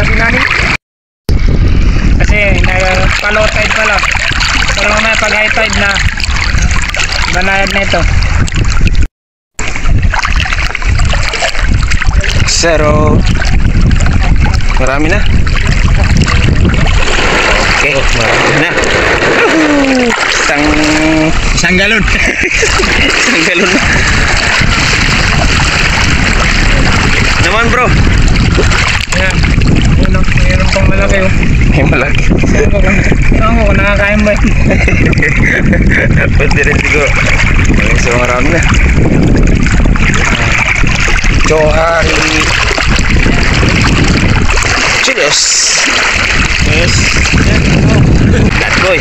si Nani. Kasi pa-low tide pala. Pero may pag high tide na banayad na ito. Zero. Marami na. Okay, marami na. Isang galon. Isang galon na. Naman bro. Ayan. Ayan o. Mayroon pang malaki o. May malaki. Ewan ko kung nakakain ba. Pwede rin siguro. So marami na. Johari. Cheers. Yes. That boy.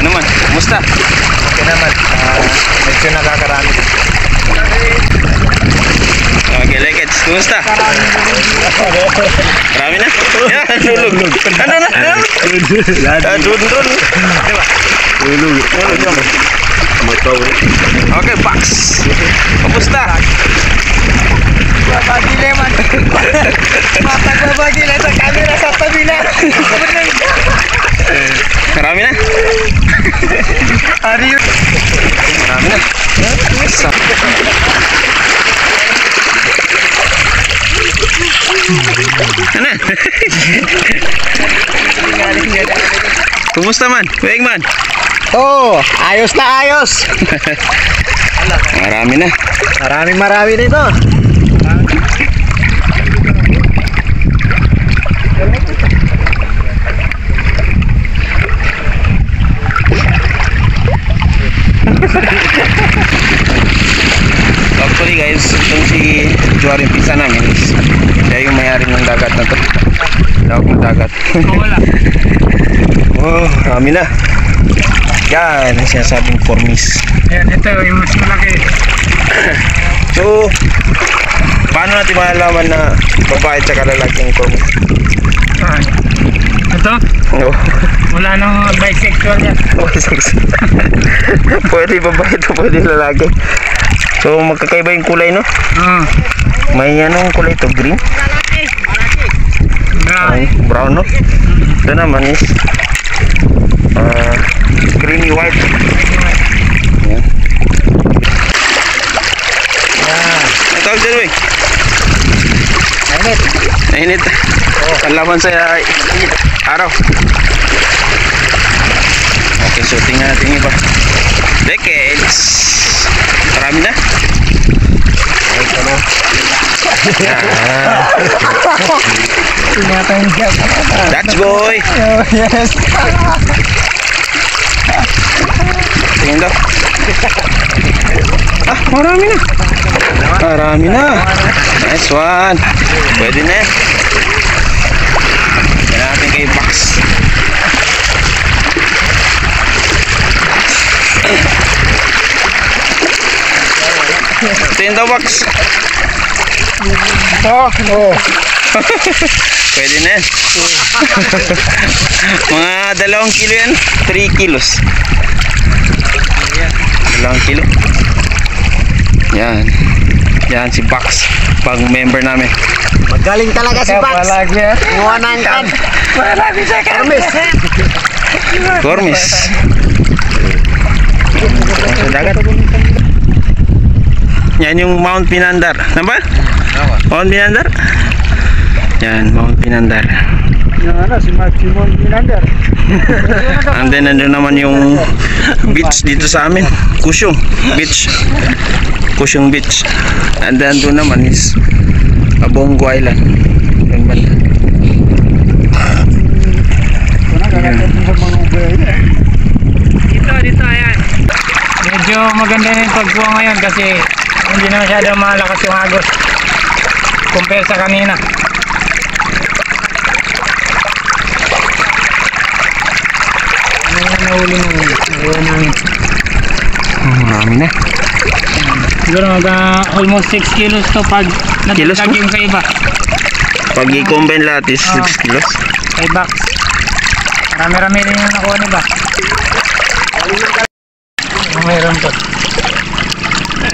Ano man? Kumusta? Okay naman. Medyo nakakarami. Okay, Lekets. Kumusta? Marami na? Yan, tulog. Ano na? Dun. Diba? Tulog. Okay, Pax. Kumusta? Babagile man. Babagile sa camera sa tabi na. Marami na? Ari. Marami na. Ano? Kumusta man? Kuya man? Oh, ayos na ayos. Marami na. Marami nito. Actually guys, itong si Juaring pisa namin is siya yung may-ari ng dagat na to. Lawak ng dagat. Wala. Oh, marami na. Yan ang sinasabing formis. Ayan, ito yung mas malaki. So, paano natin malalaman na babae at lalaki ang formis? Ah, ito? No. Wala nang bisexual yan. Pwede babae ito, pwede lalaki. So, magkakaiba yung kulay, no? May anong kulay ito? Green? Brown, no? Ito naman is creamy white. Yan. Ang tawag dyan, wey? Mainit. Kalaban sa araw. Okay, so tingnan natin yung iba. Decades. Marami na. That's boy. Yes. Tingin daw. Marami na. Marami na. Nice one. Pwede na. Yan natin kay Box. Tingin daw Box. Oh. Pwede na yan. Mga 2 kilo yan. 3 kilos. 2 kilo. Yan. Yan si Box. Pag member namin. Magaling talaga si Box. Iwanan ka. Marami sa Kormis. Kormis. Sa dagat. Yan yung Mount Pinandar. Napa? Mount Pinandar? Yan, Mount Pinandar. Yung ano, si Maximum Pinandar. And then nandun naman yung beach dito sa amin. Kusyong Beach. Kusyong Beach. And then doon naman is Abongo Island. Yung banda. Dito, ayan. Medyo maganda na yung pagbuha ngayon kasi hindi na masyadong malakas yung agos compare sa kanina. Ano yung nahuli namin? Marami na. Siguro almost 6 kilos to pag natagdag yung sa iba. Pag i-combine lahat is 6 kilos. Kay Box. Marami-rami rin yung nakuha ni Box. Mayroon to.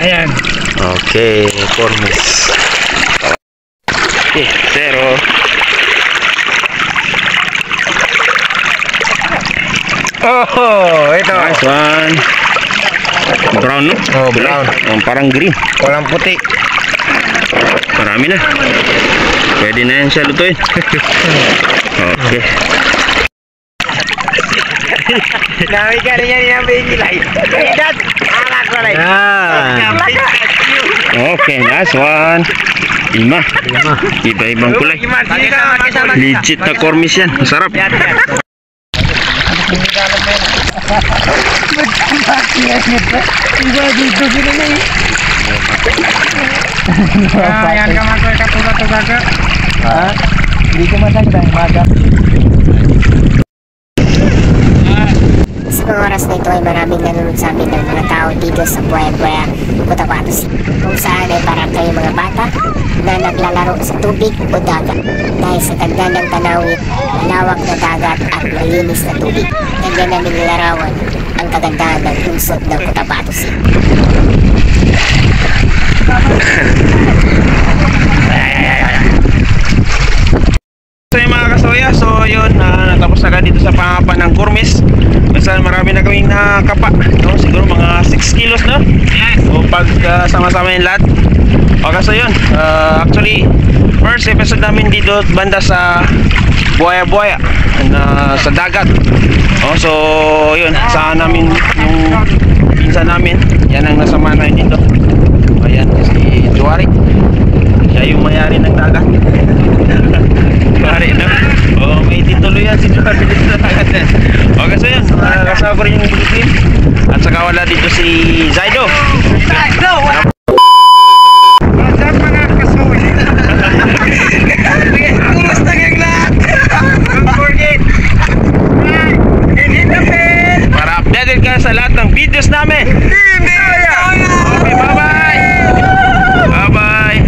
Ayan. Okay, Kormis. Okay, zero. Oh, ito. Nice one. Brown, no? Oh, brown. Oh, parang green. Walang puti. Marami na. Pwede na yan siya lutuin. Okay. Nawi ka rin yan yung bigilay. Idat. Alak ko rin. Okay, nice one. 5. Iba-ibang kulay. Legit na cormis yan. Masarap. Yan ka makoy katulad-tulad ka. Ha? Hindi ko matagdang maga. Sa mga oras na ito ay maraming nanonood sa amin ng mga tao dito sa Buaya-Buaya, Cotabato City, kung saan ay parang kayo mga bata na naglalaro sa tubig o dagat dahil sa ganda ng tanawin, malawak na dagat at malinis na tubig. Kaya namin nilarawan ang kagandahan ng lungsod ng Cotabato City. So yung mga kasoya, so yun, natapos na dito sa pangapan ng Kurmis. Basta marami na kaming nakapa, no? Siguro mga 6 kilos, no? So pag sama-sama yung lahat. Okay, so yun, actually first episode namin dito banda sa Buaya-Buaya sa dagat. So yun, saan namin yung pinsan namin, yan ang nasama na dito. Ayan, si Juari, siya yung mayari ng dagat. Juari, no? May tituloy yan si Juari dito sa dagat. Okay, so yun, kasama ko rin yung team. At saka wala dito si Zaido. What's up mga kasoy? Kumusta kayong lahat? Don't forget. Hit the bell. Para updated ka sa lahat ng videos namin. Okay, bye-bye. Bye-bye.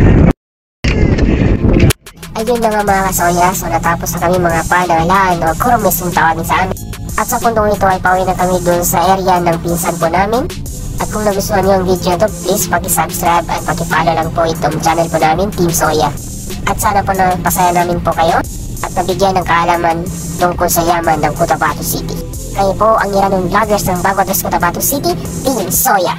Ayun na nga mga kasoya, so natapos na kami mga panalaan o Kurmis yung tawagin sa amin. At sa puntong ito ay pauwi na kami dun sa area ng pinsan po namin. At kung nagustuhan niyo ang video ito, please paki-subscribe at paki-follow lang po itong channel po namin, Team Soya. At sana po napasaya namin po kayo at nabigyan ng kaalaman tungkol sa yaman ng Cotabato City. Kayo po ang ilan ng vloggers ng Baguio Cotabato City, Team Soya.